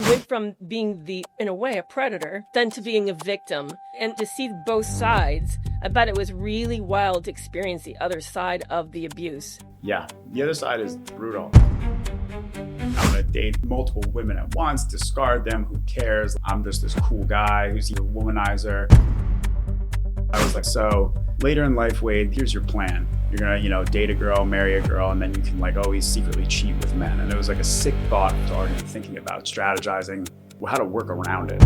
went from being in a way, a predator, then to being a victim. And to see both sides, I bet it was really wild to experience the other side of the abuse. Yeah, the other side is brutal. I'm gonna date multiple women at once, discard them, who cares? I'm just this cool guy who's a womanizer. I was like, so later in life, Wade, here's your plan. You're gonna, date a girl, marry a girl, and then you can always secretly cheat with men. And it was a sick thought to already be thinking about, strategizing how to work around it.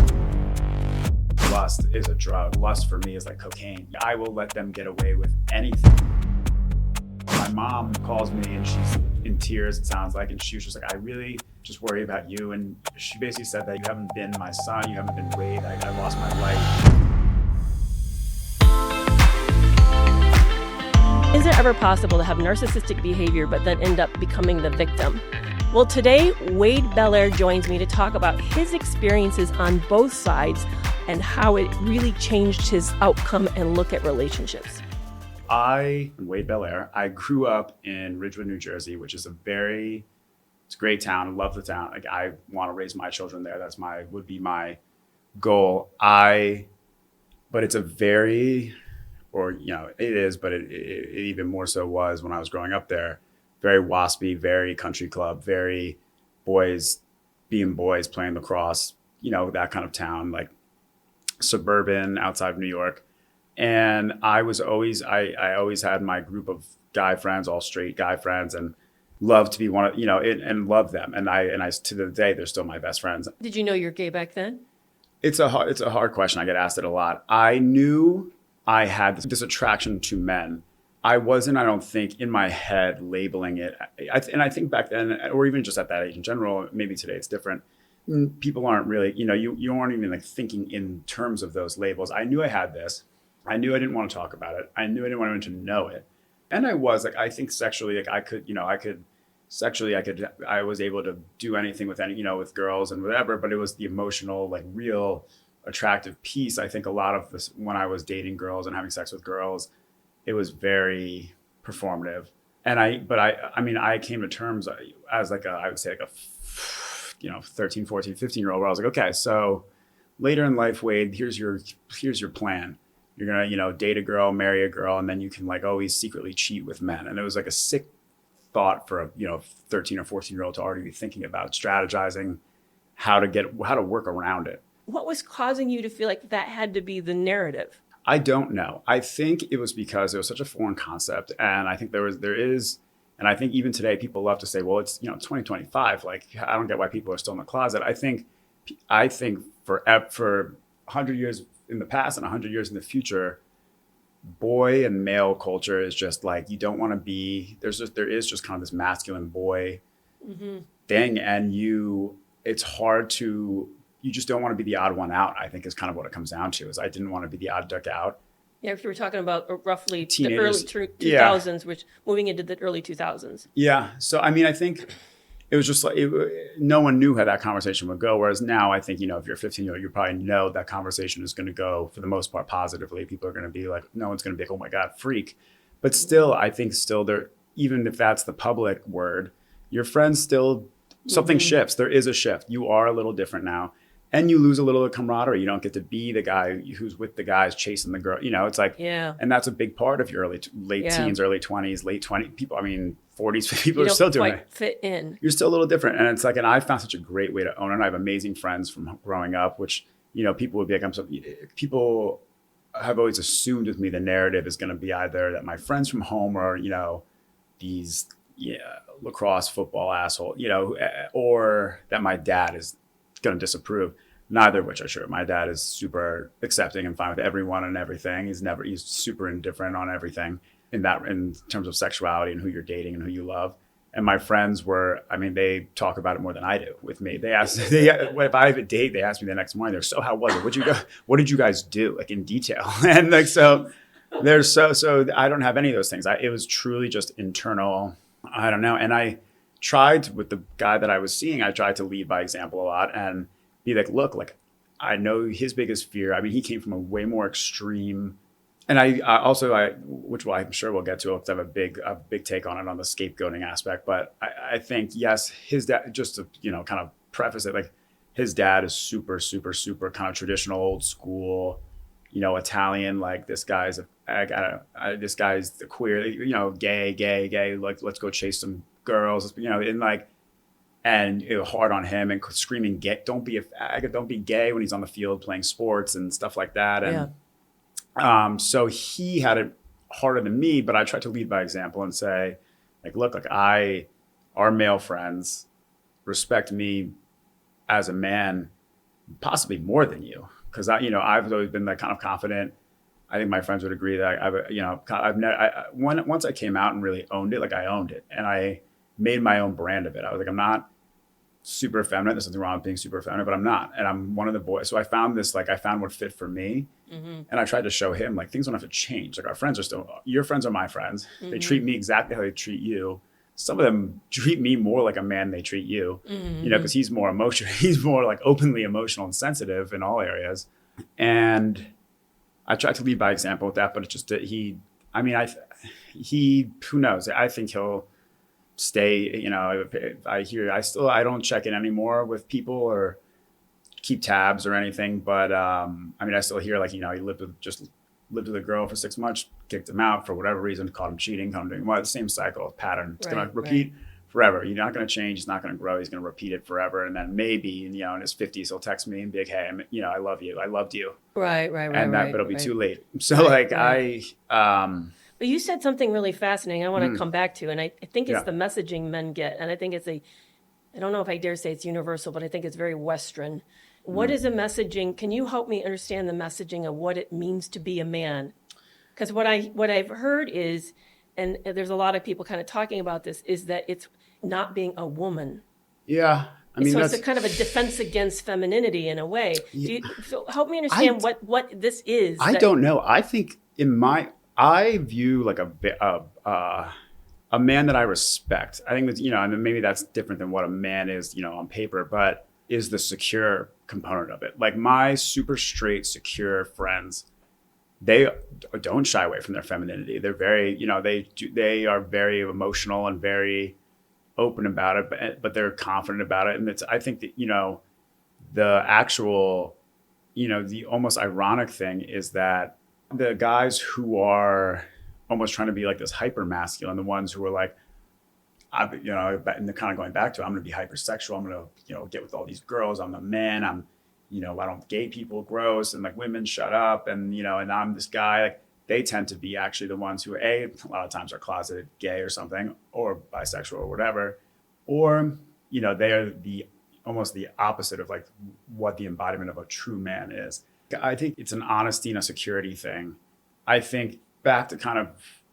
Lust is a drug. Lust for me is like cocaine. I will let them get away with anything. My mom calls me and she's in tears, it sounds like, and she was just like, I really just worry about you. And she basically said that you haven't been my son, you haven't been Wade, I lost my life. Is it ever possible to have narcissistic behavior but then end up becoming the victim? Well, today, Wade Belair joins me to talk about his experiences on both sides and how it really changed his outcome and look at relationships. Wade Belair, I grew up in Ridgewood, New Jersey, which is it's a great town. I love the town. I want to raise my children there. Would be my goal. But it's a very, it is, but it even more so was when I was growing up there, very waspy, very country club, very boys being boys, playing lacrosse, that kind of town, suburban outside of New York. And I always had my group of guy friends, all straight guy friends, and loved to be one of, and love them. And I to the day, they're still my best friends. Did you know you're gay back then? It's a hard question. I get asked it a lot. I knew I had this attraction to men. I wasn't, I don't think, in my head labeling it. And I think back then, or even just at that age in general, maybe today it's different. People aren't really, you aren't even thinking in terms of those labels. I knew I had this. I knew I didn't want to talk about it. I knew I didn't want anyone to know it. And I was I think sexually, I was able to do anything with with girls and whatever, but it was the emotional, real attractive piece. I think a lot of this, when I was dating girls and having sex with girls, it was very performative. And I came to terms as I would say 13, 14, 15-year-old where I was like, okay, so later in life, Wade, here's your plan. You're gonna, date a girl, marry a girl, and then you can always secretly cheat with men. And it was a sick thought for a 13 or 14-year-old to already be thinking about, strategizing how to work around it. What was causing you to feel like that had to be the narrative? I don't know. I think it was because it was such a foreign concept, and I think there is, and I think even today people love to say, well, it's 2025. I don't get why people are still in the closet. I think for 100 years in the past and 100 years in the future, boy and male culture is just you don't want to be. There is just kind of this masculine boy thing, and it's hard to. You just don't want to be the odd one out, I think, is kind of what it comes down to. Is I didn't want to be the odd duck out. Yeah, if you were talking about roughly teenagers, the early 2000s, which moving into the early 2000s. Yeah. So, I think it was just no one knew how that conversation would go. Whereas now I think, if you're 15-year-old, you probably know that conversation is going to go, for the most part, positively. People are going to be no one's going to be oh my God, freak. But still, I think there, even if that's the public word, your friends still, something shifts. There is a shift. You are a little different now. And you lose a little of camaraderie. You don't get to be the guy who's with the guys chasing the girl. It's yeah. And that's a big part of your late teens, early 20s, late 20s people. 40s, people are still doing it. You don't quite fit in. You're still a little different. And it's and I found such a great way to own it. I have amazing friends from growing up, which, people would be people have always assumed with me the narrative is going to be either that my friends from home are, these lacrosse football asshole, or that my dad is going to disapprove. Neither of which are true. My dad is super accepting and fine with everyone and everything. He's super indifferent on everything in terms of sexuality and who you're dating and who you love. And my friends they talk about it more than I do with me. If I have a date, they ask me the next morning, so how was it? What did you guys do? In detail. And so I don't have any of those things. It was truly just internal. I don't know. And I tried with the guy that I was seeing, I tried to lead by example a lot and be look, I know his biggest fear. He came from a way more extreme, and I also, which I'm sure we'll get to, because I have a big take on it on the scapegoating aspect. But I think, yes, his dad, just to, kind of preface it, his dad is super, super, super kind of traditional, old school, Italian. Like this guy's this guy's the queer, gay. Like let's go chase some girls, and like, and it was hard on him and screaming, "Get don't be a faggot, don't be gay" when he's on the field playing sports and stuff like that. And so he had it harder than me, but I tried to lead by example and say, like, look, like our male friends respect me as a man, possibly more than you, because I've always been that kind of confident. I think my friends would agree that once I came out and really owned it, like I owned it, and I made my own brand of it. I was like, I'm not super effeminate. There's nothing wrong with being super effeminate, but I'm not, and I'm one of the boys. So I found what fit for me, and I tried to show him like things don't have to change. Like our friends are still your friends are my friends. They treat me exactly how they treat you. Some of them treat me more like a man they treat you, because he's more emotional. He's more like openly emotional and sensitive in all areas. And I tried to lead by example with that, but it's just that who knows? I think he'll stay, if I don't check in anymore with people or keep tabs or anything. But I still hear like, he lived with a girl for 6 months, kicked him out for whatever reason, caught him cheating, caught him doing the same cycle, pattern. It's going to repeat forever. You're not going to change. He's not going to grow. He's going to repeat it forever. And then maybe, in his 50s, he'll text me and be like, hey, I love you. I loved you. Right. But it'll be too late. So But you said something really fascinating I want to come back to. And I think it's the messaging men get. And I think I don't know if I dare say it's universal, but I think it's very Western. What is a messaging? Can you help me understand the messaging of what it means to be a man? Because what I've heard is, and there's a lot of people kind of talking about this, is that it's not being a woman. Yeah. So it's a kind of a defense against femininity in a way. So help me understand what this is. I don't know. I think I view like a man that I respect. I think that, and maybe that's different than what a man is, on paper, but is the secure component of it. Like my super straight, secure friends, they don't shy away from their femininity. They're very, they are very emotional and very open about it, but they're confident about it. And I think that, the actual, the almost ironic thing is that the guys who are almost trying to be like this hyper masculine, the ones who are like, and they're kind of going back to, I'm going to be hypersexual. I'm going to, get with all these girls. I'm a man. I don't gay people gross and like women shut up. And, and I'm this guy, like they tend to be actually the ones who a lot of times are closeted gay or something, or bisexual or whatever, or, they are almost the opposite of like what the embodiment of a true man is. I think it's an honesty and a security thing. I think back to kind of,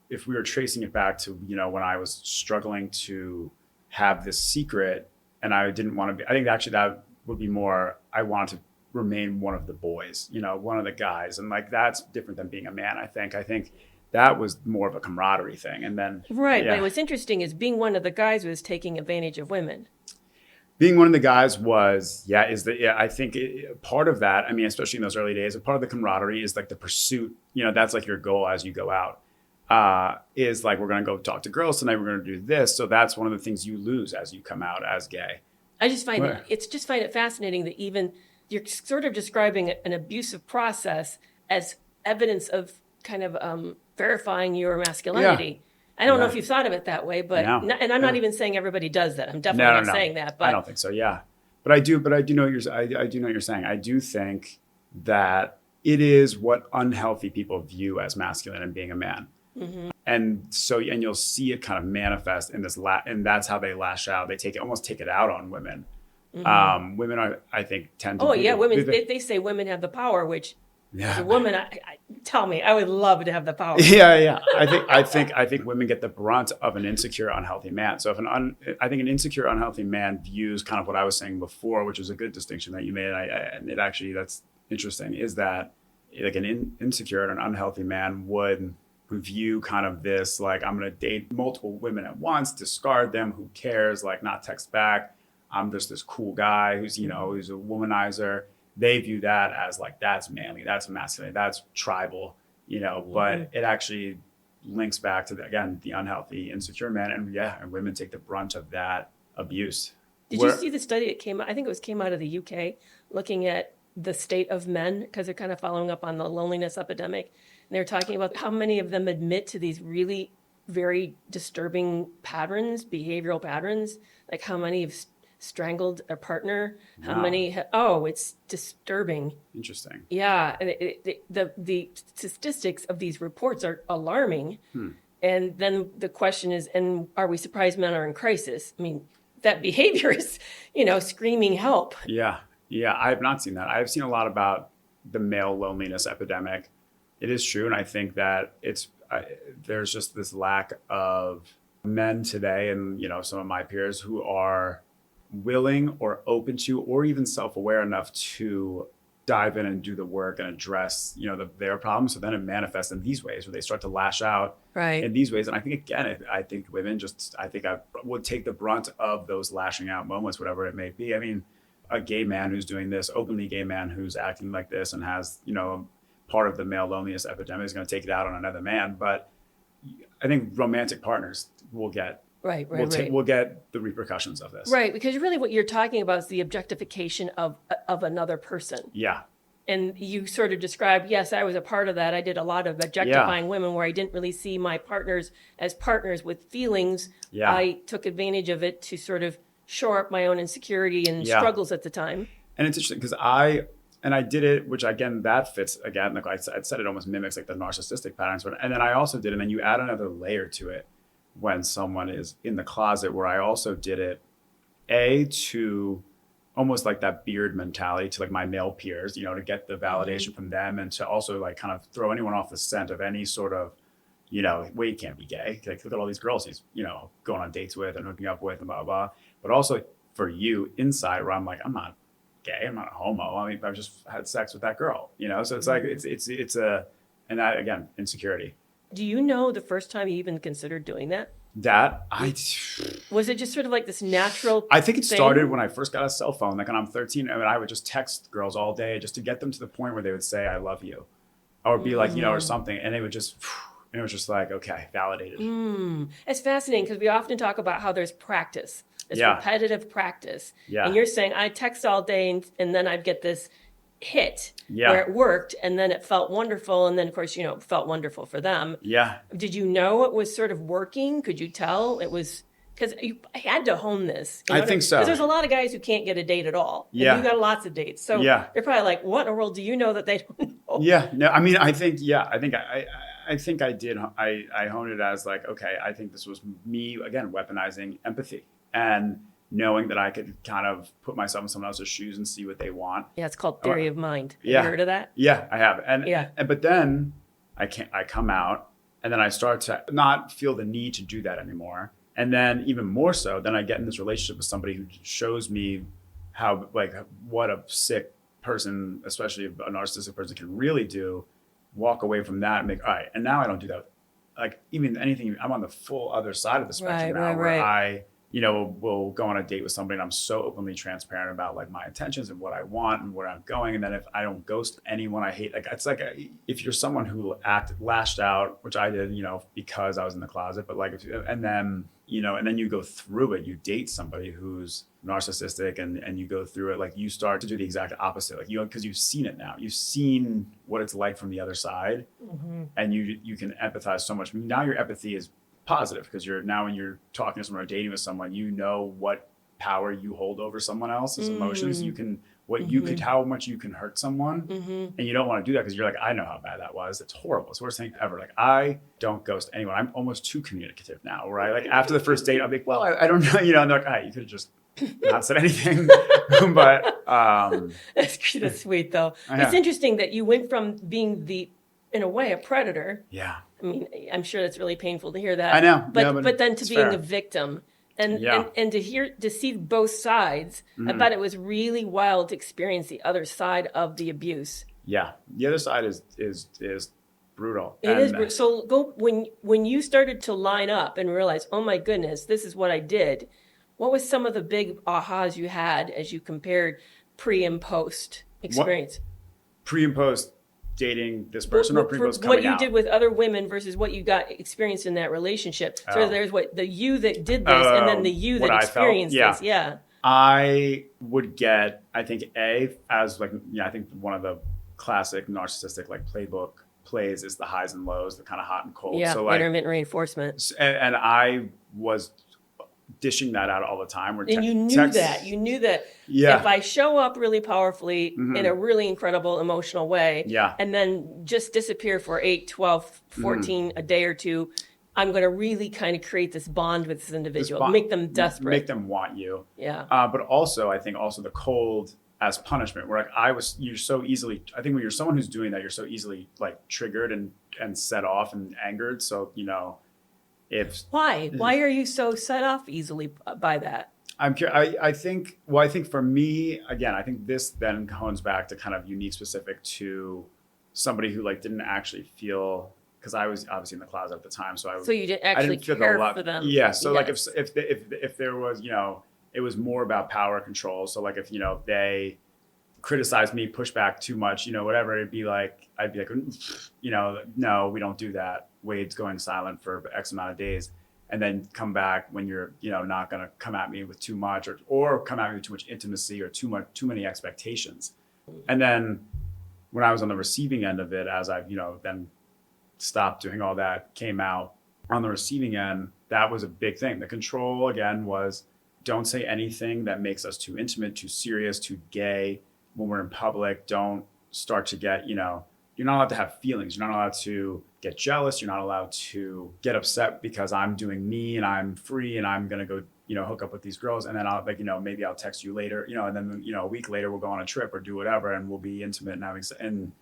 if we were tracing it back to, when I was struggling to have this secret and I didn't want to be, I think actually that would be more, I wanted to remain one of the boys, one of the guys. And like, that's different than being a man. I think that was more of a camaraderie thing. And then, right. But what's interesting is being one of the guys was taking advantage of women. Being one of the guys was, I think part of that, especially in those early days, part of the camaraderie is like the pursuit, that's like your goal as you go out. Is like, we're going to go talk to girls tonight. We're going to do this. So that's one of the things you lose as you come out as gay. I just find it fascinating that even you're sort of describing an abusive process as evidence of kind of verifying your masculinity. I don't know if you've thought of it that way, but and I'm not even saying everybody does that. I'm definitely not saying that. But I don't think so. Yeah, but I do know what you're saying. I do think that it is what unhealthy people view as masculine and being a man. Mm-hmm. And you'll see it kind of manifest in this, and that's how they lash out. They almost take it out on women. Mm-hmm. Women I think tend to. Oh yeah, women. They say women have the power, which as a woman, tell me, I would love to have the power. Yeah. I think women get the brunt of an insecure, unhealthy man. So I think an insecure, unhealthy man views kind of what I was saying before, which is a good distinction that you made. And it actually, that's interesting, is that like an insecure and an unhealthy man would view kind of this, like, I'm going to date multiple women at once, discard them, who cares, like not text back. I'm just this cool guy who's a womanizer. They view that as like, that's manly, that's masculine, that's tribal, but it actually links back to, the unhealthy, insecure man. And women take the brunt of that abuse. Did you see the study that came out? I think it came out of the UK, looking at the state of men, because they're kind of following up on the loneliness epidemic. And they're talking about how many of them admit to these really very disturbing patterns, behavioral patterns, like how many have strangled a partner, how many, it's disturbing. Interesting. Yeah. And the statistics of these reports are alarming. And then the question is, and are we surprised men are in crisis? I mean, that behavior is, screaming help. Yeah. Yeah. I have not seen that. I've seen a lot about the male loneliness epidemic. It is true. And I think that there's just this lack of men today and, some of my peers who are willing or open to, or even self-aware enough to dive in and do the work and address, their problems. So then it manifests in these ways where they start to lash out in these ways. And I think, again, I think women I would take the brunt of those lashing out moments, whatever it may be. I mean, a gay man who's doing this, openly gay man who's acting like this and has, part of the male loneliness epidemic is going to take it out on another man. But I think romantic partners will get we'll get the repercussions of this. Right, because really what you're talking about is the objectification of another person. Yeah. And you sort of described, yes, I was a part of that. I did a lot of objectifying women where I didn't really see my partners as partners with feelings. Yeah. I took advantage of it to sort of shore up my own insecurity and struggles at the time. And it's interesting because I did it, which again, that fits again, like I said, it almost mimics like the narcissistic patterns. And then I also did it, and then you add another layer to it when someone is in the closet, where I also did it, to almost like that beard mentality to like my male peers, to get the validation from them, and to also like kind of throw anyone off the scent of any sort of, well, you can't be gay. Like, look at all these girls he's, going on dates with and hooking up with and blah, blah, blah. But also for you inside, where I'm like, I'm not gay, I'm not a homo. I mean, I've just had sex with that girl, so it's like, and that again, insecurity. Do you know the first time you even considered doing that? Was it just sort of like this natural I think it thing? Started when I first got a cell phone. Like when I'm 13, I would just text girls all day just to get them to the point where they would say, I love you. Or be like, or something. And it was just like, okay, validated. It's fascinating because we often talk about how there's practice. It's repetitive practice. Yeah. And you're saying, I text all day and then I'd get this hit where it worked, and then it felt wonderful, and then of course it felt wonderful for them. Did you know it was sort of working? Could you tell it was, because I had to hone this? I think so, because there's a lot of guys who can't get a date at all. And you got lots of dates, so they're probably like, what in the world do you know that they don't know? No, I mean, I think I did. I honed it as like, okay, I think this was me again weaponizing empathy and knowing that I could kind of put myself in someone else's shoes and see what they want. Yeah, it's called theory of mind. Have you heard of that? Yeah, I have. But then I come out, and then I start to not feel the need to do that anymore. And then even more so, then I get in this relationship with somebody who shows me how, like, what a sick person, especially a narcissistic person, can really do. Walk away from that and make, all right, and now I don't do that. Like, even anything, I'm on the full other side of the spectrum where I will go on a date with somebody and I'm so openly transparent about like my intentions and what I want and where I'm going. And then if I don't ghost anyone I hate, like it's like if you're someone who lashed out, which I did, because I was in the closet, but like, and then you go through it, you date somebody who's narcissistic and you go through it, like you start to do the exact opposite, like because you've seen it now, you've seen what it's like from the other side, and you can empathize so much. Now your empathy is positive because when you're talking to someone or dating with someone, what power you hold over someone else's emotions. You can how much you can hurt someone, and you don't want to do that because you're like, I know how bad that was. It's horrible. It's the worst thing ever. Like I don't ghost anyone. I'm almost too communicative now. Where I like after the first date, I'll be like, well, I don't know, and they're like, hey, you could have just not said anything. But that's sweet though. It's interesting that you went from being in a way, a predator. Yeah. I mean, I'm sure that's really painful to hear that. I know. But then to being a victim and to see both sides, I bet it was really wild to experience the other side of the abuse. Yeah. The other side is brutal. It is. So when you started to line up and realize, oh my goodness, this is what I did. What was some of the big ahas you had as you compared pre and post experience? Pre and post dating this person or pre-post coming out? What you did with other women versus what you got experienced in that relationship. So there's the you that did this and then the you that experienced this. Yeah. I would get, I think as like, I think one of the classic narcissistic like playbook plays is the highs and lows, the kind of hot and cold. Yeah, so like intermittent reinforcement. and I was dishing that out all the time. And you knew that. You knew that if I show up really powerfully in a really incredible emotional way, and then just disappear for 8, 12, 14, a day or two, I'm going to really kind of create this bond with this individual, make them desperate. Make them want you. Yeah. But also, I think also the cold as punishment, where like you're so easily, I think when you're someone who's doing that, you're so easily like triggered and set off and angered. So, Why are you so set off easily by that? I think for me, again, I think this then comes back to kind of unique specific to somebody who like didn't actually feel, because I was obviously in the closet at the time. So you didn't actually care for them. Yeah. So like if there was, it was more about power control. So like if, they criticized me, push back too much, whatever, I'd be like, no, we don't do that. Wade's going silent for X amount of days, and then come back when you're, not going to come at me with too much or come at me with too much intimacy or too many expectations. And then when I was on the receiving end of it, as I've, then stopped doing all that, came out on the receiving end, that was a big thing. The control again was, don't say anything that makes us too intimate, too serious, too gay. When we're in public, don't start to get, you're not allowed to have feelings. You're not allowed to get jealous. You're not allowed to get upset because I'm doing me and I'm free and I'm going to go, hook up with these girls. And then I'll maybe I'll text you later, and then, a week later we'll go on a trip or do whatever. And we'll be intimate and having and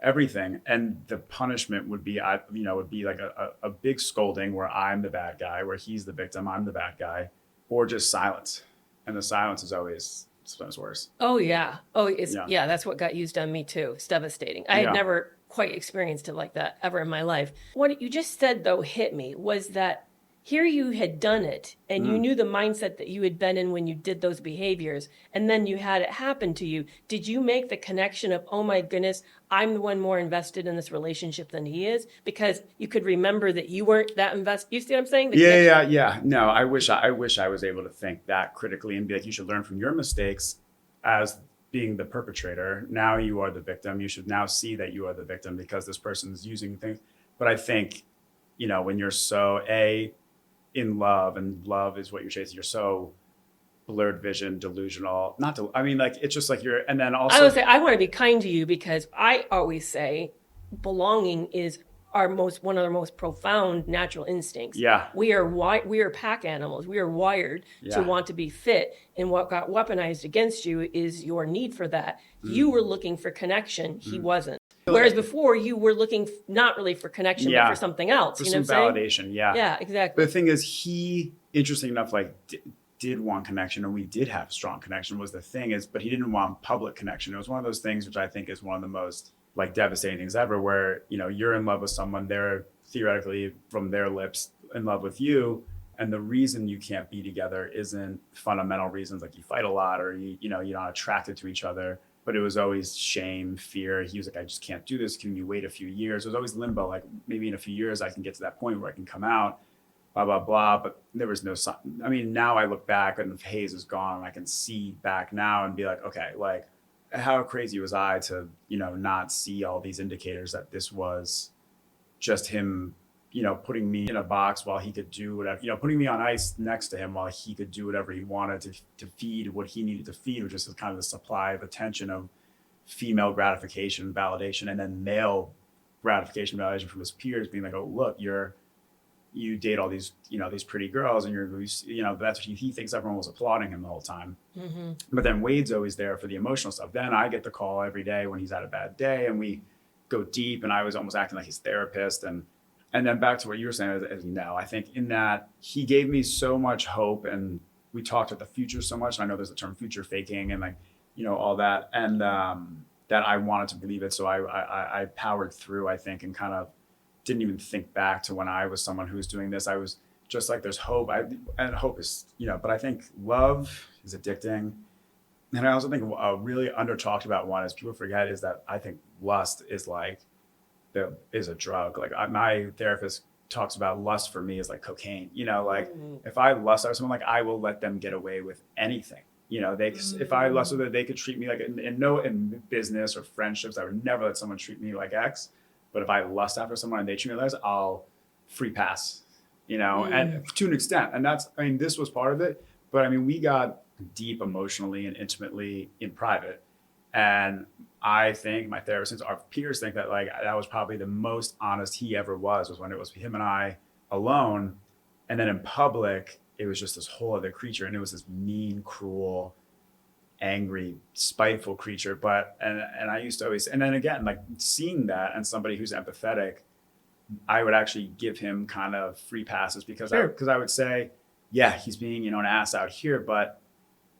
everything. And the punishment would be, would be like a big scolding where I'm the bad guy, where he's the victim, I'm the bad guy, or just silence. And the silence is always sometimes worse. Oh yeah. That's what got used on me too. It's devastating. I had never quite experienced it like that ever in my life. What you just said though hit me was that here you had done it and you knew the mindset that you had been in when you did those behaviors, and then you had it happen to you. Did you make the connection of, oh my goodness, I'm the one more invested in this relationship than he is? Because you could remember that you weren't that invested. You see what I'm saying? Yeah. No, I wish I was able to think that critically and be like, you should learn from your mistakes as being the perpetrator. Now you are the victim. You should now see that you are the victim because this person is using things. But I think, when you're so in love, and love is what you're chasing, you're so blurred vision, delusional, it's just like and then also I would say I want to be kind to you because I always say belonging is one of our most profound natural instincts. Yeah. We are pack animals. We are wired to want to be fit. And what got weaponized against you is your need for that. You were looking for connection. He wasn't. Whereas before you were looking not really for connection, but for something else. For some validation. Yeah. Yeah, exactly. But the thing is, he, interesting enough, did want connection, and we did have strong connection was the thing but he didn't want public connection. It was one of those things which I think is one of the most devastating things ever, where, you're in love with someone, they're theoretically from their lips in love with you. And the reason you can't be together isn't fundamental reasons like you fight a lot or you're not attracted to each other. But it was always shame, fear. He was like, I just can't do this. Can you wait a few years? It was always limbo. Like maybe in a few years I can get to that point where I can come out, blah, blah, blah. But there was no sign. I mean, now I look back and the haze is gone and I can see back now and be like, okay, like how crazy was I to, not see all these indicators that this was just him, putting me in a box while he could do whatever, putting me on ice next to him while he could do whatever he wanted to feed what he needed to feed, which is kind of the supply of attention of female gratification, validation, and then male gratification, validation from his peers being like, oh, look, you date all these, these pretty girls and that's what he thinks everyone was applauding him the whole time. Mm-hmm. But then Wade's always there for the emotional stuff. Then I get the call every day when he's had a bad day and we go deep and I was almost acting like his therapist. And then back to what you were saying, as I think in that he gave me so much hope and we talked about the future so much. And I know there's the term future faking and all that. And that I wanted to believe it. So I powered through, I think, and kind of didn't even think back to when I was someone who was doing this. I was just like, there's hope. And hope is, but I think love is addicting. And I also think a really under talked about one is people forget is that I think lust is is a drug. Like my therapist talks about lust for me is like cocaine, if I lust over someone, I will let them get away with anything, if I lusted that they could treat me like in business or friendships, I would never let someone treat me like X. But if I lust after someone and they treat me like X, I'll free pass, and to an extent. And this was part of it. But we got deep emotionally and intimately in private. And I think my therapist, our peers think that that was probably the most honest he ever was when it was him and I alone. And then in public, it was just this whole other creature. And it was this mean, cruel, angry, spiteful creature. And I used to always, and then again, seeing that and somebody who's empathetic, I would actually give him kind of free passes because I would say, yeah, he's being, an ass out here, but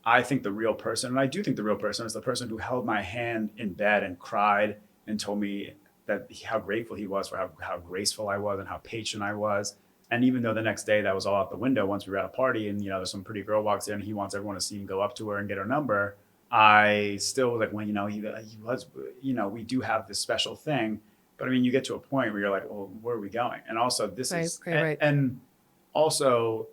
I think the real person, and I do think the real person is the person who held my hand in bed and cried and told me that how grateful he was for how graceful I was and how patient I was. And even though the next day that was all out the window once we were at a party and, there's some pretty girl walks in and he wants everyone to see him go up to her and get her number, I still was like, well, he was, we do have this special thing. But you get to a point where you're like, well, where are we going? And also right. And also,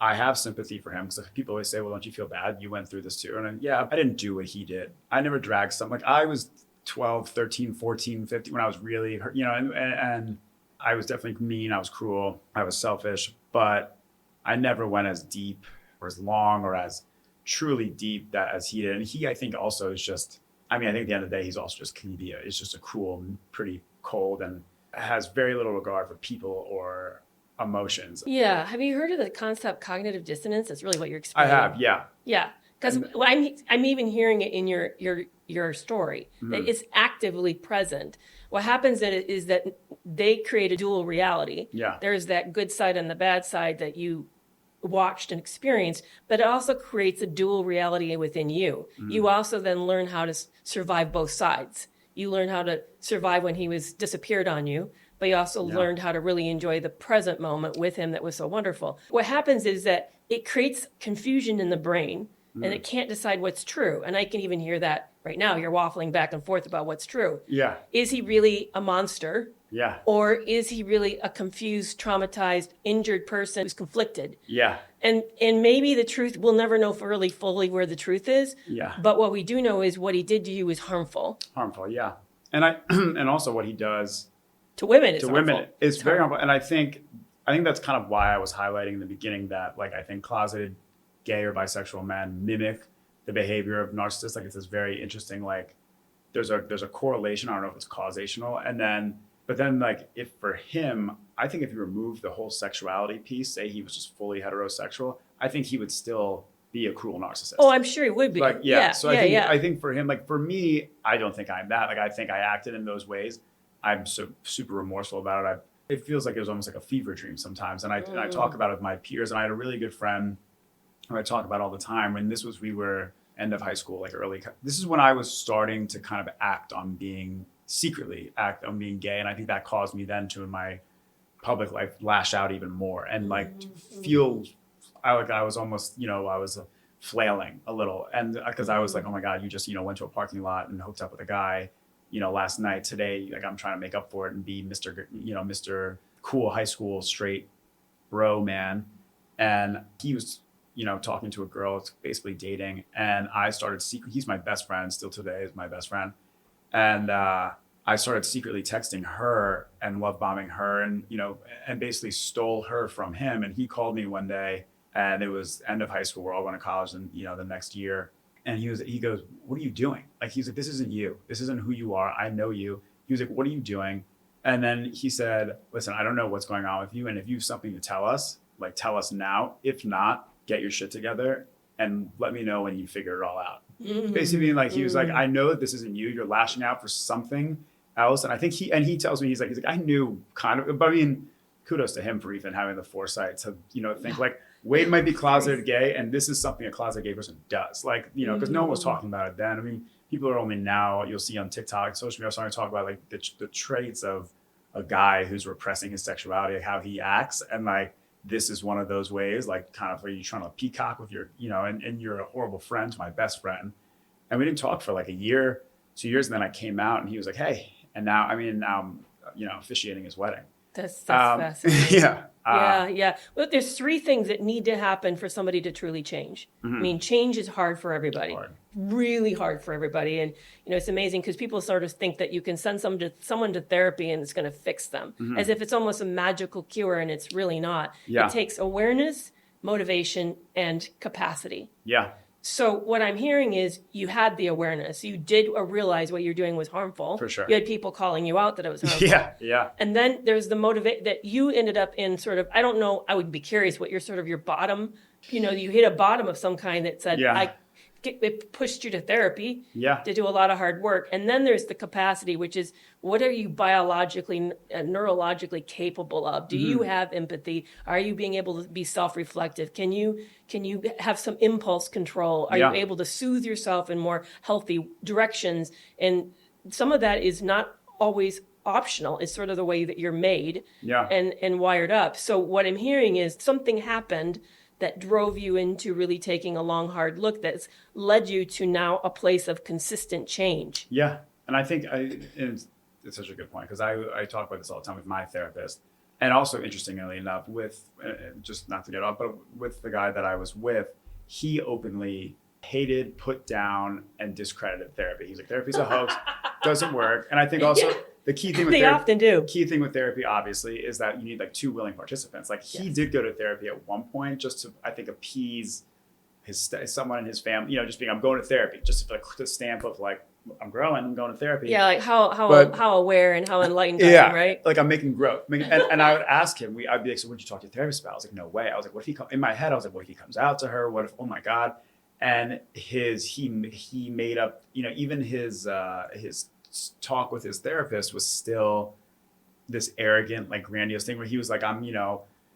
I have sympathy for him because people always say, well, don't you feel bad? You went through this too. And I didn't do what he did. I never dragged someone. I was 12, 13, 14, 15 when I was really hurt, and I was definitely mean. I was cruel. I was selfish, but I never went as deep or as long or as truly deep as he did. And he, I think also is just, I think at the end of the day, he's also just is just a cruel, pretty cold and has very little regard for people or emotions. Yeah. Have you heard of the concept cognitive dissonance? That's really what you're explaining. I have, yeah. Yeah. Because I'm even hearing it in your story, that it's actively present. What happens is that they create a dual reality. Yeah. There's that good side and the bad side that you watched and experienced, but it also creates a dual reality within you. You also then learn how to survive both sides. You learn how to survive when he was disappeared on you, but you also learned how to really enjoy the present moment with him that was so wonderful. What happens is that it creates confusion in the brain and it can't decide what's true. And I can even hear that right now. You're waffling back and forth about what's true. Yeah. Is he really a monster? Yeah. Or is he really a confused, traumatized, injured person who's conflicted? Yeah. And maybe the truth, we'll never know really fully where the truth is. Yeah. But what we do know is what he did to you is harmful. Harmful, yeah. And and also what he does to women is harmful. It's very harmful. And I think that's kind of why I was highlighting in the beginning that I think closeted gay or bisexual men mimic the behavior of narcissists. It's this very interesting, there's a correlation. I don't know if it's causational. But then if for him, I think if you remove the whole sexuality piece, say he was just fully heterosexual, I think he would still be a cruel narcissist. Oh, I'm sure he would be. I think for him, for me, I don't think I'm that. I think I acted in those ways. I'm so super remorseful about it. It feels like it was almost like a fever dream sometimes. And I talk about it with my peers. And I had a really good friend who I talk about all the time. When we were end of high school, this is when I was starting to kind of act on being gay. And I think that caused me then to, in my public life, lash out even more and feel, I was almost, I was flailing a little. And because I was like, oh my God, you just, went to a parking lot and hooked up with a guy, last night. Today, I'm trying to make up for it and be Mr. Cool high school straight bro man. And he was, talking to a girl, basically dating. And I started he's my best friend, still today is my best friend. And I started secretly texting her and love bombing her and, and basically stole her from him. And he called me one day and it was end of high school. We're all going to college and, the next year. And he goes, what are you doing? He's like, this isn't you. This isn't who you are. I know you. He was like, what are you doing? And then he said, listen, I don't know what's going on with you. And if you have something to tell us, tell us now. If not, get your shit together and let me know when you figure it all out. Basically being he was like, I know that this isn't you. You're lashing out for something else. And I think he tells me, he's like, I knew kind of, but kudos to him for even having the foresight to, think Wade might be closeted gay and this is something a closeted gay person does. Because no one was talking about it then. People are only now, you'll see on TikTok, social media, starting to talk about the traits of a guy who's repressing his sexuality, how he acts. And this is one of those ways, kind of where you're trying to peacock with your, and you're a horrible friend to my best friend. And we didn't talk for a year, 2 years. And then I came out and he was like, hey, and now I'm, officiating his wedding. That's fascinating. Yeah. Yeah. But there's three things that need to happen for somebody to truly change. I mean, change is hard for everybody. Really hard for everybody. And, it's amazing because people sort of think that you can send someone to therapy and it's going to fix them, as if it's almost a magical cure, and it's really not. Yeah. It takes awareness, motivation, and capacity. Yeah. So what I'm hearing is you had the awareness. You did realize what you're doing was harmful. For sure. You had people calling you out that it was harmful. Yeah. And then there's the motivate that you ended up in sort of, I don't know, I would be curious what your bottom, you hit a bottom of some kind that said, it pushed you to therapy to do a lot of hard work. And then there's the capacity, which is what are you biologically, neurologically capable of? Do you have empathy? Are you being able to be self-reflective? Can you have some impulse control? Are you able to soothe yourself in more healthy directions? And some of that is not always optional. It's sort of the way that you're made and wired up. So what I'm hearing is something happened that drove you into really taking a long, hard look that's led you to now a place of consistent change. Yeah. And I think it's such a good point because I talk about this all the time with my therapist. And also, interestingly enough, with, just not to get off, but with the guy that I was with, he openly hated, put down, and discredited therapy. He's like, therapy's a hoax, doesn't work. And I think also the key thing with they often do. Key thing with therapy, obviously, is that you need like two willing participants. Like he did go to therapy at one point just to, I think, appease someone in his family. Just being, I'm going to therapy, just to like the stamp of like, I'm growing, I'm going to therapy. Yeah, like how aware and how enlightened I am, right? Like I'm making growth. And I would ask him, I'd be like, so what did you talk to your therapist about? I was like, no way. I was like, what if in my head, I was like, what if he comes out to her? What if, oh my God. And he made up, even his talk with his therapist was still this arrogant, like grandiose thing where he was like, I'm,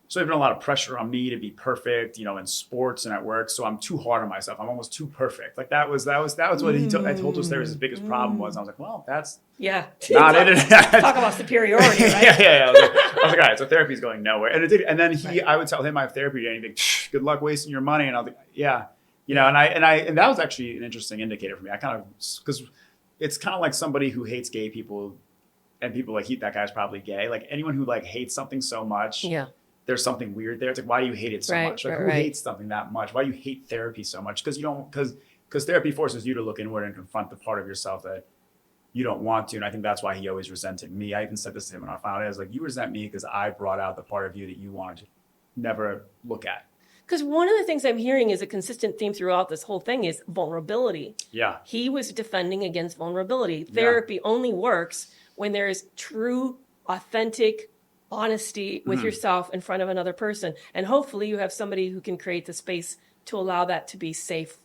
so there's been a lot of pressure on me to be perfect, in sports and at work. So I'm too hard on myself. I'm almost too perfect. Like that was what he told. I told us there was his biggest problem was. And I was like, well, that's not it. Talk about superiority, right? I was like, all right, so therapy's going nowhere. And it did. And then I would tell him I have therapy, and he'd be like, good luck wasting your money. And I was like, yeah. And that was actually an interesting indicator for me. I kind of, because it's kind of like somebody who hates gay people and people like, that guy's probably gay. Like anyone who like hates something so much, there's something weird there. It's like, why do you hate it so much? Like who hates something that much? Why do you hate therapy so much? Because therapy forces you to look inward and confront the part of yourself that you don't want to. And I think that's why he always resented me. I even said this to him in our final day. I was like, you resent me because I brought out the part of you that you wanted to never look at. Because one of the things I'm hearing is a consistent theme throughout this whole thing is vulnerability. Yeah. He was defending against vulnerability. Therapy only works when there is true, authentic honesty with yourself in front of another person. And hopefully you have somebody who can create the space to allow that to be safe,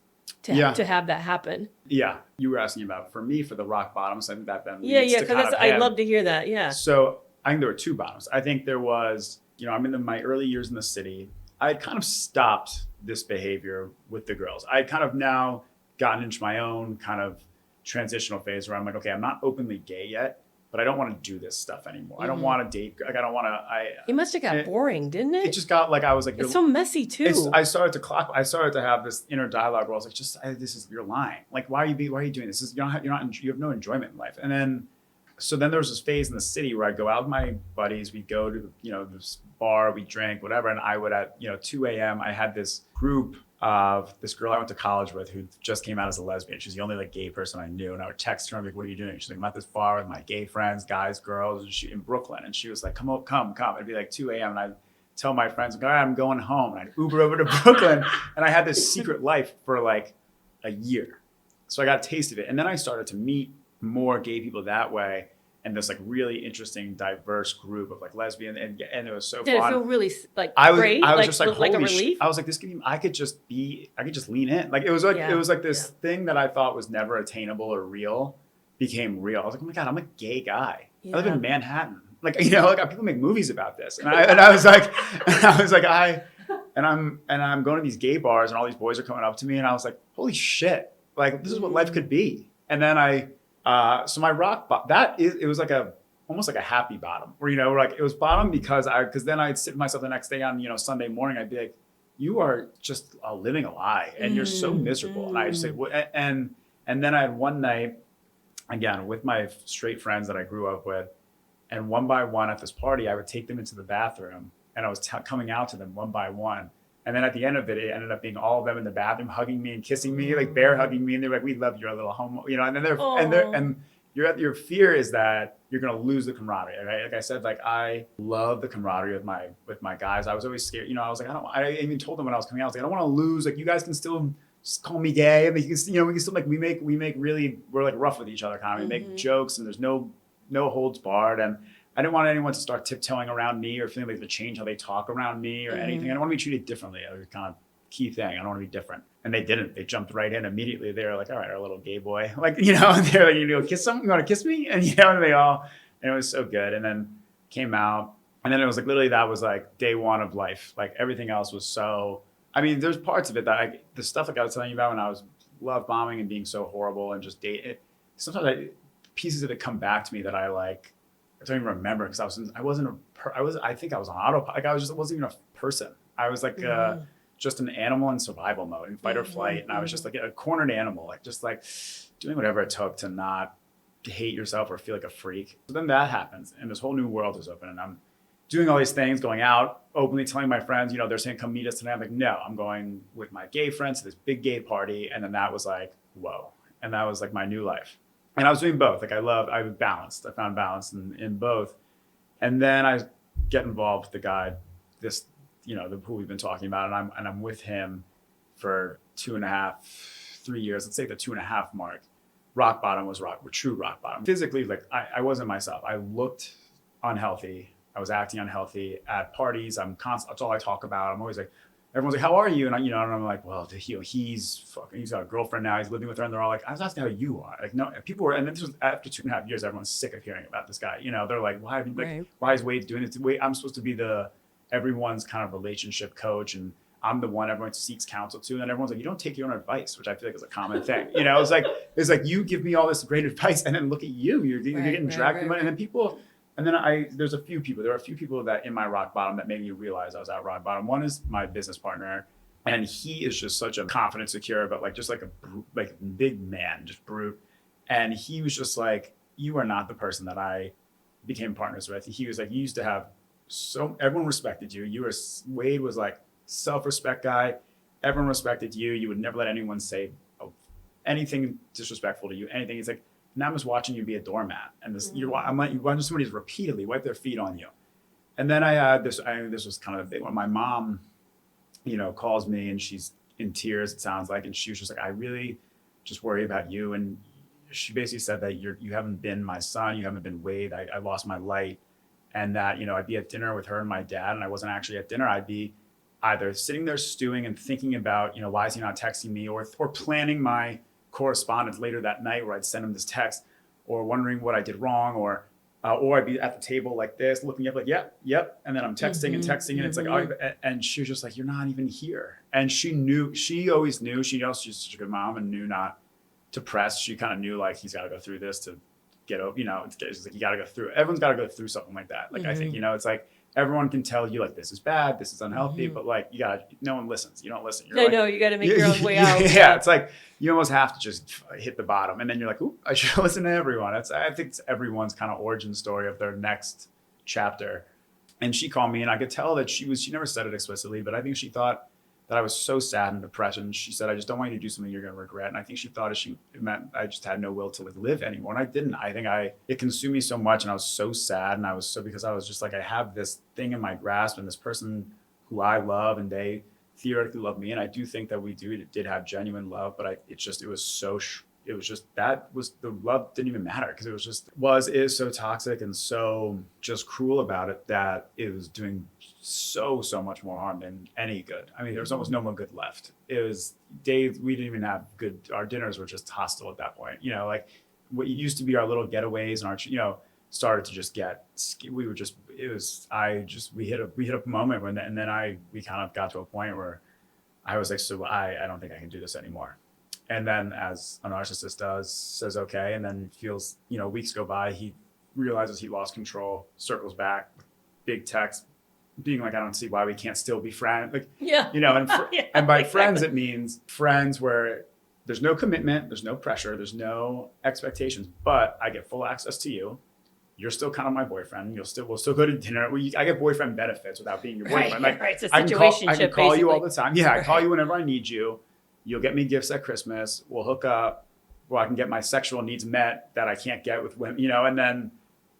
to have that happen. Yeah. You were asking about, for me, for the rock bottoms, I think that then leads to because I'd love to hear that. Yeah. So I think there were two bottoms. I think there was, I'm in my early years in the city. I had kind of stopped this behavior with the girls. I had kind of now gotten into my own kind of transitional phase where I'm like, okay, I'm not openly gay yet, but I don't want to do this stuff anymore. I don't want to date. Like, I don't want to. It must have got boring, didn't it? It just got like, I was like, it's so messy too. I started to have this inner dialogue where I was like, you're lying. Like, why are you doing this? You have no enjoyment in life. And then, so then there was this phase in the city where I'd go out with my buddies. We'd go to, this bar, we drank, whatever. And I would at, 2 a.m. I had this group of this girl I went to college with who just came out as a lesbian. She's the only like gay person I knew. And I would text her and be like, what are you doing? She's like, I'm at this bar with my gay friends, guys, girls, and in Brooklyn. And she was like, come. It'd be like 2 a.m. And I'd tell my friends, like, all right, I'm going home. And I'd Uber over to Brooklyn. And I had this secret life for like a year. So I got a taste of it. And then I started to meet more gay people that way, and this like really interesting, diverse group of like lesbian, and it was so fun. Did it feel really like great? I was like, just like, like a relief. I was like, I could just lean in. Like it was like this thing that I thought was never attainable or real became real. I was like, oh my God, I'm a gay guy. I live in Manhattan. Like people make movies about this, and I was like, I'm going to these gay bars, and all these boys are coming up to me, and I was like, holy shit, like this is what life could be. And then so my rock bottom, it was like almost like a happy bottom where, like it was bottom because then I'd sit with myself the next day on, Sunday morning, I'd be like, you are just living a lie and you're so miserable. And I just say, and then I had one night again with my straight friends that I grew up with, and one by one at this party, I would take them into the bathroom and I was coming out to them one by one. And then at the end of it, it ended up being all of them in the bathroom hugging me and kissing me, like bear hugging me. And they're like, we love your little homo, you know, and then your fear is that you're going to lose the camaraderie, right? Like I said, like I love the camaraderie with my guys. I was always scared, you know, I was like, I even told them when I was coming out, I was like, I don't want to lose. Like you guys can still just call me gay. I mean, you can, you know, we can still like, we're like rough with each other kind of, we make jokes and there's no holds barred. And I didn't want anyone to start tiptoeing around me or feeling like to change how they talk around me or anything. I don't want to be treated differently. That was kind of key thing. I don't want to be different. And they didn't. They jumped right in immediately. They were like, all right, our little gay boy. Like, you know, they're like, you kiss someone? You want to kiss me? And, you know, and it was so good. And then came out. And then it was like, literally that was like day one of life. Like everything else was so, I mean, there's parts of it that the stuff like I was telling you about when I was love bombing and being so horrible and just date it. Sometimes pieces of it come back to me that I don't even remember because I think I was on autopilot. Like I wasn't even a person. I was like just an animal in survival mode, in fight or flight. And I was just like a cornered animal, like just like doing whatever it took to not hate yourself or feel like a freak. So then that happens and this whole new world is open and I'm doing all these things, going out, openly telling my friends, you know, they're saying, come meet us tonight. I'm like, no, I'm going with my gay friends to this big gay party. And then that was like, whoa. And that was like my new life. And I was doing both. Like I was balanced. I found balance in both. And then I get involved with the guy, you know, who we've been talking about. And I'm with him for 2.5, 3 years. Let's say the 2.5 mark. Rock bottom was true rock bottom. Physically, like I wasn't myself. I looked unhealthy. I was acting unhealthy at parties. That's all I talk about. I'm always like, everyone's like, how are you? And I'm like, well, he's got a girlfriend now. He's living with her. And they're all like, I was asking how you are. Like, no, people were, and then this was after 2.5 years, everyone's sick of hearing about this guy. You know, they're like, why is Wade doing this? I'm supposed to be everyone's kind of relationship coach. And I'm the one everyone seeks counsel to. And then everyone's like, you don't take your own advice, which I feel like is a common thing. You know, it's like you give me all this great advice and then look at you, you're getting dragged through money. And then there were a few people that in my rock bottom that made me realize I was at rock bottom. One is my business partner, and he is just such a confident, secure, but like just like a big man, just brute. And he was just like, you are not the person that I became partners with. He was like, you used to have everyone respected you. Wade was like self-respect guy. Everyone respected you. You would never let anyone say anything disrespectful to you. Anything. He's like, now I'm just watching you be a doormat, and you're watching somebody repeatedly wipe their feet on you. And then I had this. This was kind of a big one. My mom, you know, calls me and she's in tears. It sounds like, and she was just like, I really just worry about you. And she basically said that you haven't been my son. You haven't been Wade. I lost my light, and that, you know, I'd be at dinner with her and my dad, and I wasn't actually at dinner. I'd be either sitting there stewing and thinking about, you know, why is he not texting me, or planning my correspondence later that night where I'd send him this text, or wondering what I did wrong, or I'd be at the table like this, looking up like, yep. And then I'm texting and it's like, and she was just like, you're not even here. And she always knew, she knows she's such a good mom and knew not to press. She kind of knew like, he's got to go through this to get over, you know, it's like, you got to go through, everyone's got to go through something like that. Like, I think, you know, it's like, everyone can tell you like, this is bad, this is unhealthy, but like, no one listens. You don't listen. I know, you got to make your own way out. Yeah, it's like, you almost have to just hit the bottom. And then you're like, ooh, I should listen to everyone. I think it's everyone's kind of origin story of their next chapter. And she called me and I could tell that she never said it explicitly, but I think she thought that I was so sad and depressed. And she said, I just don't want you to do something you're going to regret. And I think she thought it meant I just had no will to live anymore. And I didn't. I think it consumed me so much. And I was so sad. And because I was just like, I have this thing in my grasp and this person who I love and they theoretically love me. And I do think that we did have genuine love, but the love didn't even matter because it is so toxic and so just cruel about it that it was doing so much more harm than any good. I mean, there was almost no more good left. It was days we didn't even have good. Our dinners were just hostile at that point. You know, like what used to be our little getaways and our, you know, started to just get. We hit a moment when, and then we kind of got to a point where I was like, so I don't think I can do this anymore. And then, as a narcissist does, says okay, and then feels, you know, weeks go by, he realizes he lost control, circles back, big text, being like, I don't see why we can't still be friends. Like, yeah, you know, and and by exactly. Friends, it means friends where there's no commitment, there's no pressure, there's no expectations, but I get full access to you. you're still kind of my boyfriend. We'll still go to dinner. I get boyfriend benefits without being your boyfriend. Right, right. It's a I situationship, can call you all basically. the time. Yeah, I Right. call you whenever I need you. You'll get me gifts at Christmas. We'll hook up. Well, I can get my sexual needs met that I can't get with women, and then,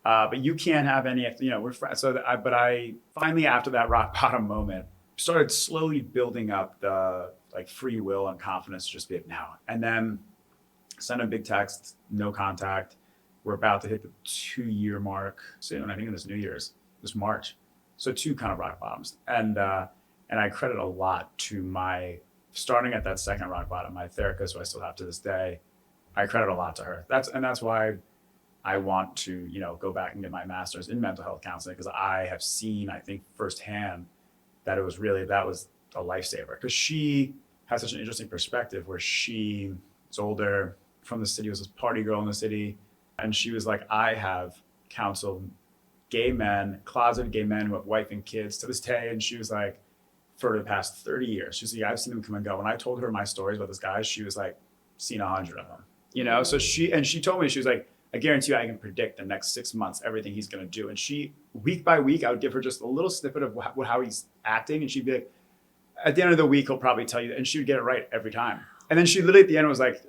but you can't have any, we're friends. So but I finally, after that rock bottom moment, started slowly building up the like free will and confidence to just be like, no. And then send a big text, no contact. We're about to hit the 2-year mark soon. I think in this March. So 2 kind of rock bottoms. And I credit a lot to my, starting at that second rock bottom, my therapist, who I still have to this day, I credit a lot to her. That's why I want to, go back and get my master's in mental health counseling, because I have seen, I think firsthand, that that was a lifesaver. Because she has such an interesting perspective where she is older, from the city, was a party girl in the city. And she was like, I have counseled gay men, closeted gay men who have wife and kids to this day. And she was like, for the past 30 years, she's like, I've seen them come and go. When I told her my stories about this guy, she was like, seen 100 of them. So she told me, she was like, I guarantee you I can predict the next 6 months, everything he's going to do. And she, week by week, I would give her just a little snippet of how he's acting. And she'd be like, at the end of the week, he'll probably tell you, and she would get it right every time. And then she literally at the end was like,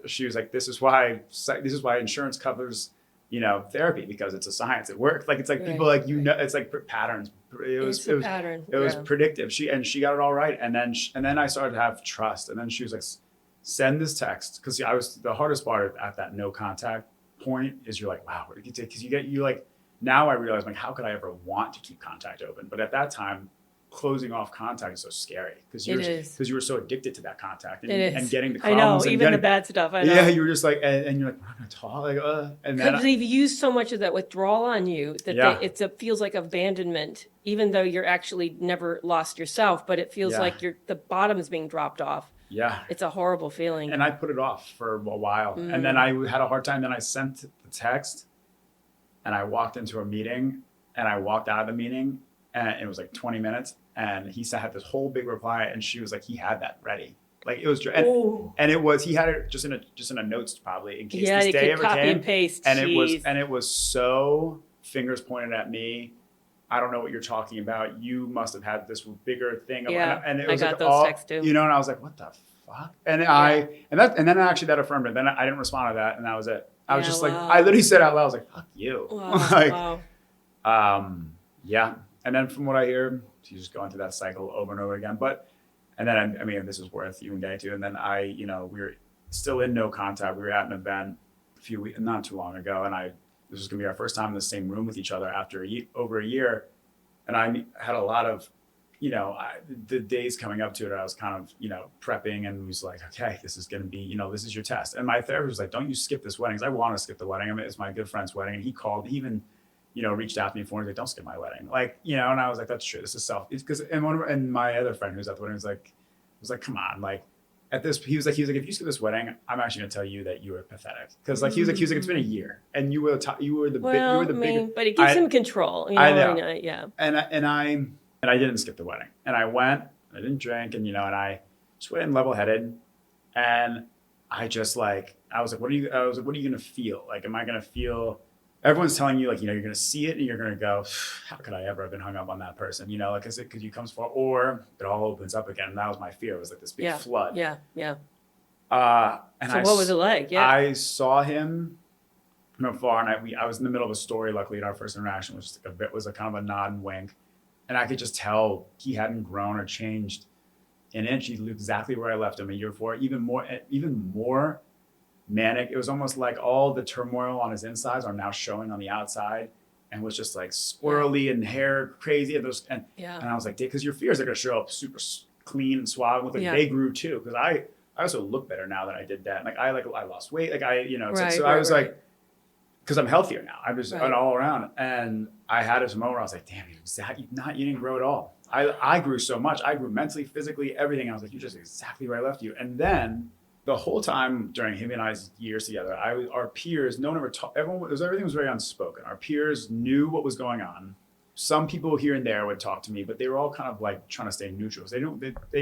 this is why insurance covers, therapy, because it's a science. It works. Like, it's like, right. People like, it's like patterns. It was pattern. It was predictive. She got it all right. And then I started to have trust. And then she was like, send this text. Cause the hardest part at that no contact point is you're like, wow, what did you take? Cause now I realize, like, how could I ever want to keep contact open? But at that time, closing off contact is so scary because you were so addicted to that contact and getting the crumbs. I know, even the bad stuff. I know. Yeah, you were just like, and you're like, we're not gonna talk. Like, and then because they've used so much of that withdrawal on you that it feels like abandonment, even though you're actually never lost yourself, but it feels like the bottom is being dropped off. Yeah, it's a horrible feeling. And I put it off for a while, and then I had a hard time. Then I sent the text, and I walked into a meeting, and I walked out of the meeting, and it was like 20 minutes. And he had this whole big reply, and she was like, he had that ready. Like it was, and it was, he had it just in a notes probably in case this day ever copy came. And paste. And it was so fingers pointed at me. I don't know what you're talking about. You must have had this bigger thing. And it was I got those texts too. And I was like, what the fuck? And then actually that affirmed it. Then I didn't respond to that, and that was it. I was just like, I literally said out loud, I was like, fuck you. Wow. Yeah. And then from what I hear, she's just going through that cycle over and over again. And then, I mean, this is worth even getting to. And then we were still in no contact. We were at an event a few weeks, not too long ago. And this was going to be our first time in the same room with each other after over a year. And I had a lot of, the days coming up to it, I was kind of, prepping and was like, okay, this is going to be, this is your test. And my therapist was like, don't you skip this wedding. Because I want to skip the wedding. I mean, it's my good friend's wedding. And he called, reached out to me for it. Like, don't skip my wedding. Like, and I was like, that's true. This is and my other friend who's at the wedding was like, come on. Like at this, he was like, if you skip this wedding, I'm actually going to tell you that you were pathetic. Cause like, he was like, it's been a year and you were the big, but it gives him control. I know. Yeah. And I didn't skip the wedding, and I went, I didn't drink, and I just went in level headed, and I was like, what are you going to feel? Like, am I going to feel, everyone's telling you, like, you're going to see it and you're going to go, how could I ever have been hung up on that person? Like, is it because you comes for, or it all opens up again? And that was my fear. It was like this big flood. Yeah. And so what was it like? Yeah. I saw him from afar, and I was in the middle of a story. Luckily, in our first interaction was a kind of a nod and wink. And I could just tell he hadn't grown or changed an inch. He lived exactly where I left him a year before, even more manic. It was almost like all the turmoil on his insides are now showing on the outside, and was just like squirrely and hair crazy. And I was like, because your fears are going to show up super clean and suave. With they grew too. Because I also look better now that I did that. Like I lost weight. Like I was like, because I'm healthier now. I was all around, and I had this moment where I was like, damn, you didn't grow at all. I grew so much. I grew mentally, physically, everything. I was like, you're just exactly where I left you. And then the whole time during him and I's years together, our peers, no one ever talked. Everything was very unspoken. Our peers knew what was going on. Some people here and there would talk to me, but they were all kind of like trying to stay neutral. They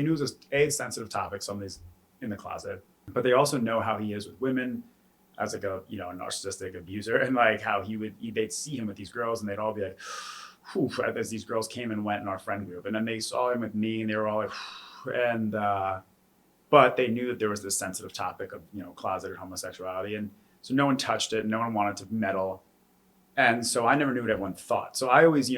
knew it was a sensitive topic. Some of these in the closet, but they also know how he is with women. as like a, a narcissistic abuser, and like how they'd see him with these girls and they'd all be like, whew, as these girls came and went in our friend group. And then they saw him with me and they were all like, whew, and, but they knew that there was this sensitive topic of, closeted homosexuality. And so no one touched it. No one wanted to meddle. And so I never knew what everyone thought. So I always,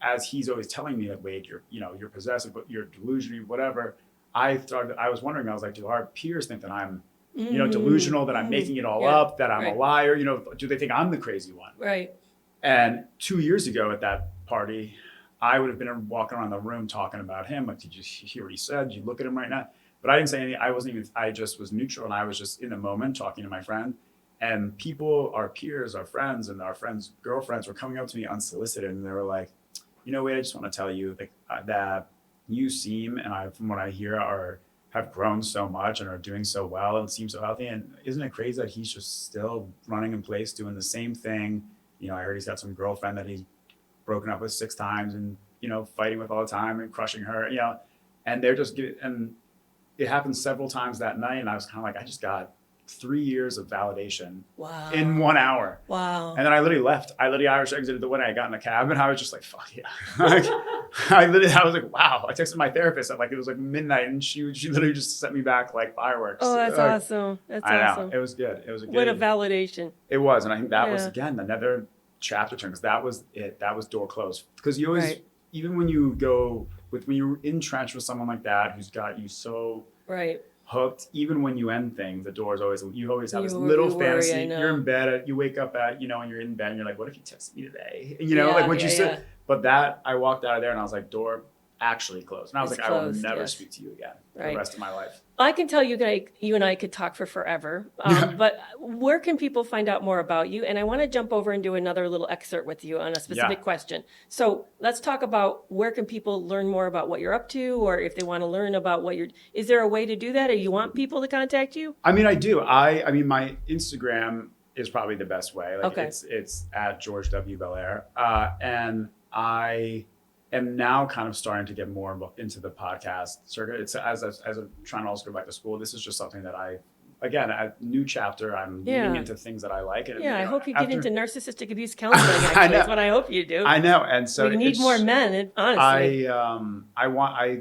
as he's always telling me that, Wade, you're possessive, but you're delusional, whatever. I was wondering, I was like, do our peers think that I'm, delusional, that I'm making it all up, that I'm a liar? Do they think I'm the crazy one? Right. And 2 years ago at that party, I would have been walking around the room talking about him. Like, did you hear what he said? Did you look at him right now? But I didn't say anything. I just was neutral, and I was just in the moment talking to my friend. And people, our peers, our friends, and our friends' girlfriends were coming up to me unsolicited, and they were like, Wade, I just want to tell you that you seem, and from what I hear, have grown so much and are doing so well and seem so healthy. And isn't it crazy that he's just still running in place, doing the same thing? I heard he's got some girlfriend that he's broken up with 6 times and, fighting with all the time and crushing her, and they're just and it happened several times that night. And I was kind of like, I just got 3 years of validation in 1 hour. Wow. And then I literally left. I literally Irish exited the wedding. I got in a cab and I was just like, fuck yeah. I was like, wow. I texted my therapist at it was like midnight, and she literally just sent me back like fireworks. Oh, that's awesome. That's awesome. It was good. It was a good. What a validation. It was. And I think that was, again, another chapter turn, because that was it. That was door closed. Because you always, even when you're entrenched with someone like that, who's got you so hooked, even when you end things, the door's always, you always have this little fantasy. You're in bed, you wake up and you're in bed and you're like, what if he texted me today? You said, but that, I walked out of there and I was like, door actually closed. And I was I will never speak to you again for the rest of my life. I can tell you, you and I could talk for forever, but where can people find out more about you? And I want to jump over and do another little excerpt with you on a specific question. So let's talk about, where can people learn more about what you're up to, or if they want to learn about is there a way to do that, or you want people to contact you? I mean, I do. I mean, my Instagram is probably the best way. It's at George W. Belair. And I am now kind of starting to get more into the podcast circuit. It's as I'm trying to also go back to school. This is just something that a new chapter. I'm leaning into things that I like. And, I hope you get into narcissistic abuse counseling. Actually, that's what I hope you do. I know, and so we need more men. Honestly,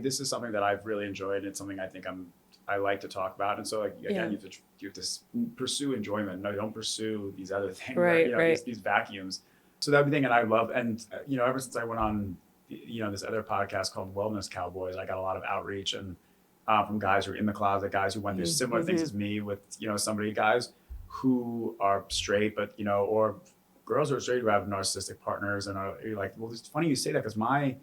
this is something that I've really enjoyed. And it's something I think I like to talk about. And so you have to pursue enjoyment. No, don't pursue these other things. Right. These vacuums. So that thing, and I love, and ever since I went on this other podcast called Wellness Cowboys, I got a lot of outreach and from guys who are in the closet, guys who went through similar things as me, with guys who are straight, but or girls who are straight who have narcissistic partners, and you're like, well, it's funny you say that, because my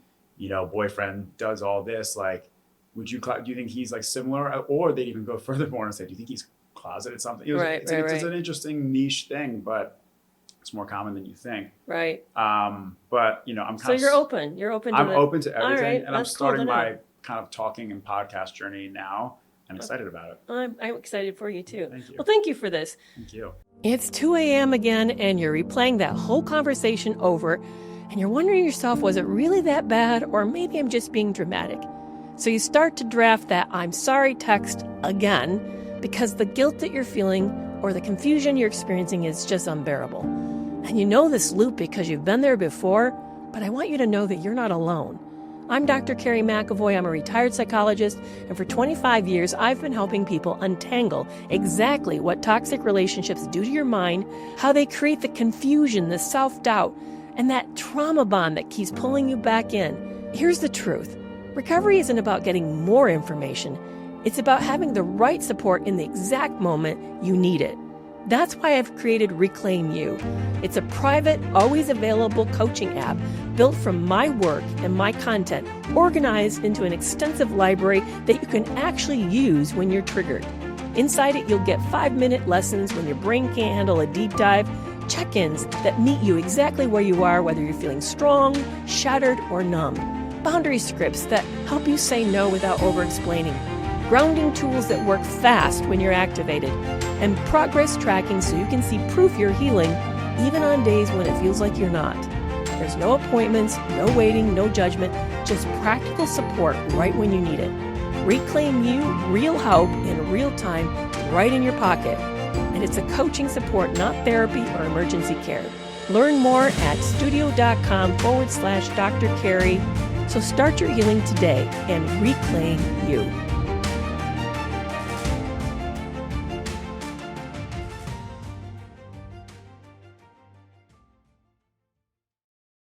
boyfriend does all this. Like, do you think he's like similar? Or they'd even go furthermore and say, do you think he's closeted something? It's an interesting niche thing, but it's more common than you think. Right. But I'm so you're open. You're open to open to everything. And I'm starting my kind of talking and podcast journey now. I'm excited about it. I'm excited for you too. Thank you. Well, thank you for this. Thank you. It's 2 a.m. again, and you're replaying that whole conversation over, and you're wondering yourself, was it really that bad, or maybe I'm just being dramatic? So you start to draft that I'm sorry text again, because the guilt that you're feeling or the confusion you're experiencing is just unbearable. And you know this loop because you've been there before, but I want you to know that you're not alone. I'm Dr. Kerry McAvoy. I'm a retired psychologist, and for 25 years, I've been helping people untangle exactly what toxic relationships do to your mind, how they create the confusion, the self-doubt, and that trauma bond that keeps pulling you back in. Here's the truth. Recovery isn't about getting more information. It's about having the right support in the exact moment you need it. That's why I've created Reclaim You. It's a private, always available coaching app built from my work and my content, organized into an extensive library that you can actually use when you're triggered. Inside it, you'll get 5-minute lessons when your brain can't handle a deep dive, check-ins that meet you exactly where you are, whether you're feeling strong, shattered, or numb, boundary scripts that help you say no without over-explaining, grounding tools that work fast when you're activated, and progress tracking so you can see proof you're healing even on days when it feels like you're not. There's no appointments, no waiting, no judgment, just practical support right when you need it. Reclaim You, real help in real time, right in your pocket. and it's a coaching support, not therapy or emergency care. Learn more at studio.com/Dr. Kerry. So start your healing today and reclaim you.